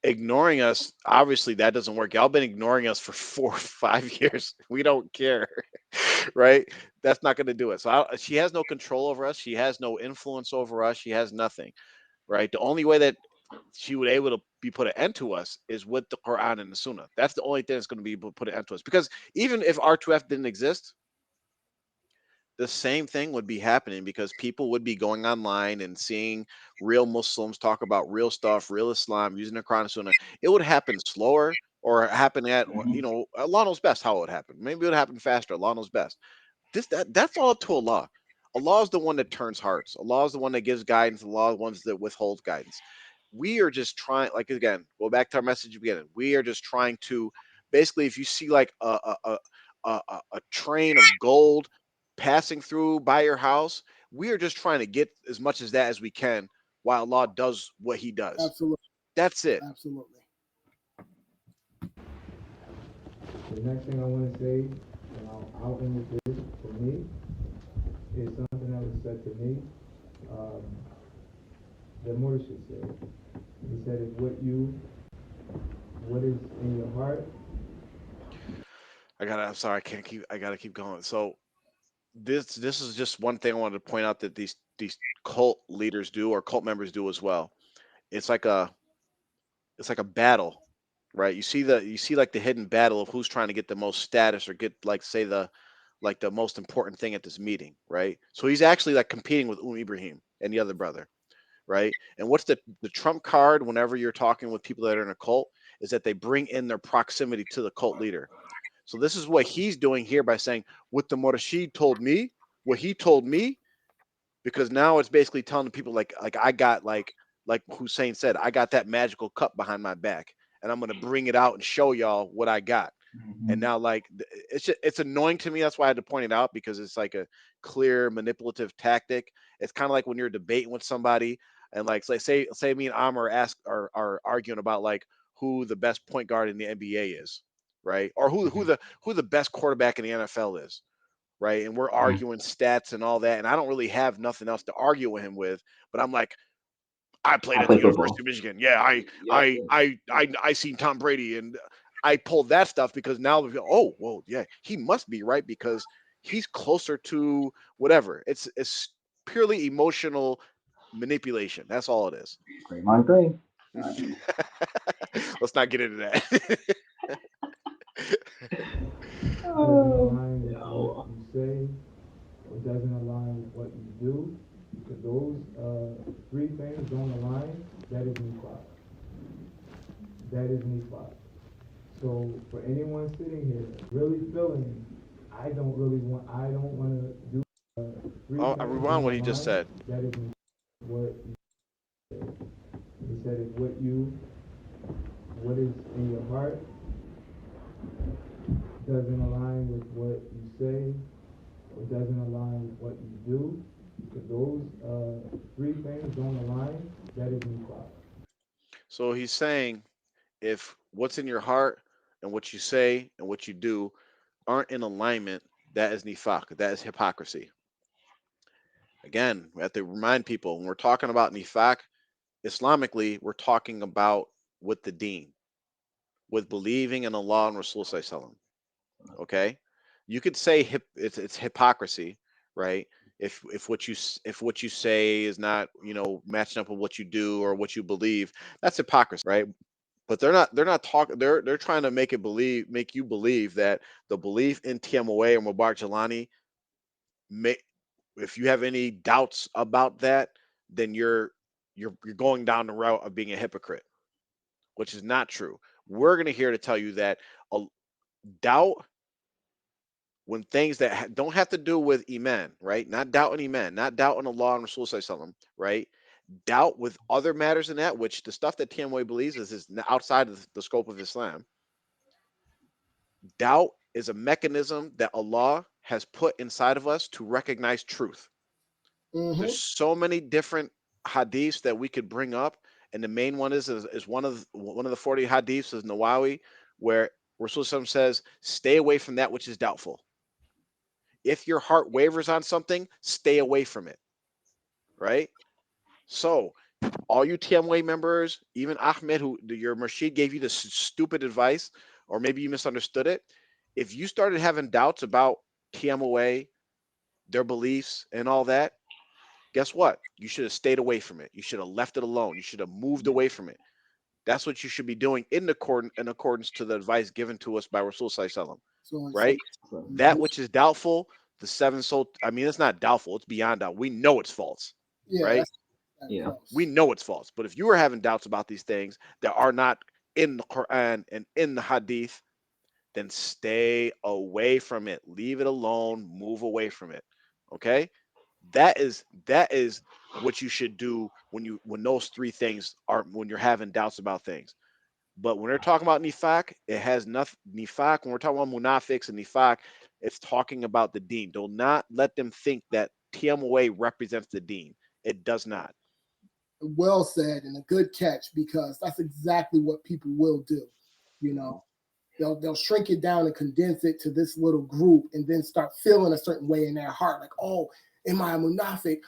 ignoring us, obviously that doesn't work. Y'all been ignoring us for 4 or 5 years. We don't care, right? That's not going to do it. So she has no control over us. She has no influence over us. She has nothing, right? The only way that she would able to be put an end to us is with the Quran and the Sunnah. That's the only thing that's going to be able to put an end to us. Because even if R2F didn't exist, the same thing would be happening because people would be going online and seeing real Muslims talk about real stuff, real Islam, using the Quran and Sunnah. It would happen slower or happen at, Hmm. Allah knows best how it would happen. Maybe it would happen faster. Allah knows best. That's all up to Allah. Allah is the one that turns hearts. Allah is the one that gives guidance. Allah is the ones that withholds guidance. We are just trying, like again, go back to our message at the beginning. We are just trying to basically, if you see like a train of gold passing through by your house, we are just trying to get as much as that as we can while Allah does what He does. Absolutely, That's it. absolutely. The next thing I want to say, and I'll end with this, for me, is something that was said to me, um, that Mordecai said. He said, if what is in your heart, I'm sorry, I can't keep. I gotta keep going. So this is just one thing I wanted to point out that these cult leaders do or cult members do as well. It's like a it's like a battle, right? You see like the hidden battle of who's trying to get the most status or get like say the most important thing at this meeting, right? So he's actually like competing with Ibrahim and the other brother, right? And what's the trump card whenever you're talking with people that are in a cult is that they bring in their proximity to the cult leader. So this is what he's doing here by saying what the Murashid told me, what he told me, because now it's basically telling the people like I got like Hussein said, I got that magical cup behind my back, and I'm gonna bring it out and show y'all what I got. And Hmm. now it's annoying to me. That's why I had to point it out because it's like a clear manipulative tactic. It's kind of like when you're debating with somebody and like say me and Amr are arguing about like who the best point guard in the NBA is, right? Or who the best quarterback in the NFL is, right? And we're Hmm. arguing stats and all that, and I don't really have nothing else to argue with him with. But I'm like, I played I at the play University football. of Michigan. Yeah, Yeah. I seen Tom Brady, and I pulled that stuff because now we go, oh well, yeah, he must be right because he's closer to whatever. It's purely emotional manipulation. That's all it is. Great mind thing. All right. Let's not get into that. doesn't Oh, align with what yo. you say, or doesn't align with what you do, if those three things don't align, that is nifaq. That is nifaq. So for anyone sitting here really feeling, I don't want to do three Oh, I things rewind don't what he just align, said. that is what he said. If what is in your heart doesn't align with what you say, or doesn't align with what you do, if those three things don't align, that is nifaq. So he's saying if what's in your heart and what you say and what you do aren't in alignment, that is nifaq. That is hypocrisy. Again, we have to remind people when we're talking about nifaq, Islamically, we're talking about with the deen, with believing in Allah and Rasul Sallallahu. Okay, you could say it's hypocrisy, right? If what you say is not matching up with what you do or what you believe, that's hypocrisy, right? But they're not talking. They're trying to make you believe that the belief in TMOA or Mubarak Jalani may, if you have any doubts about that, then you're going down the route of being a hypocrite, which is not true. We're going to here to tell you that a doubt when things that don't have to do with iman, right? Not doubting iman, not doubting Allah and Rasul sallallahu, right? Doubt with other matters in that, which the stuff that TMOA believes is outside of the scope of Islam. Doubt is a mechanism that Allah has put inside of us to recognize truth. There's Hmm. so many different hadiths that we could bring up, and the main one is one of the 40 hadiths is Nawawi, where Rasul says, "Stay away from that which is doubtful. If your heart wavers on something, stay away from it." Right. So All you TMWA members, even Ahmed, who your Murshid gave you the stupid advice, or maybe you misunderstood it. If you started having doubts about TMOA, their beliefs, and all that, guess what? You should have stayed away from it. You should have left it alone. You should have moved away from it. That's what you should be doing in accordance to the advice given to us by Rasul Sallallahu Alaihi Wasallam, So right? That which is doubtful, the seven soul. I mean, it's not doubtful; it's beyond doubt. We know it's false, yeah, right? that's that Yeah. We false. know it's false. But if you are having doubts about these things that are not in the Quran and in the Hadith, then stay away from it. Leave it alone. Move away from it. Okay? That is what you should do when those three things are when you're having doubts about things. But when they're talking about nifaq, it has nothing. Nifaq, when we're talking about munafiqs and nifaq, it's talking about the deen. Do not let them think that TMOA represents the deen. It does not. Well said and a good catch because that's exactly what people will do. You Mhm. know, they'll shrink it down and condense it to this little group and then start feeling a certain way in their heart, like, oh, am I a munafiq?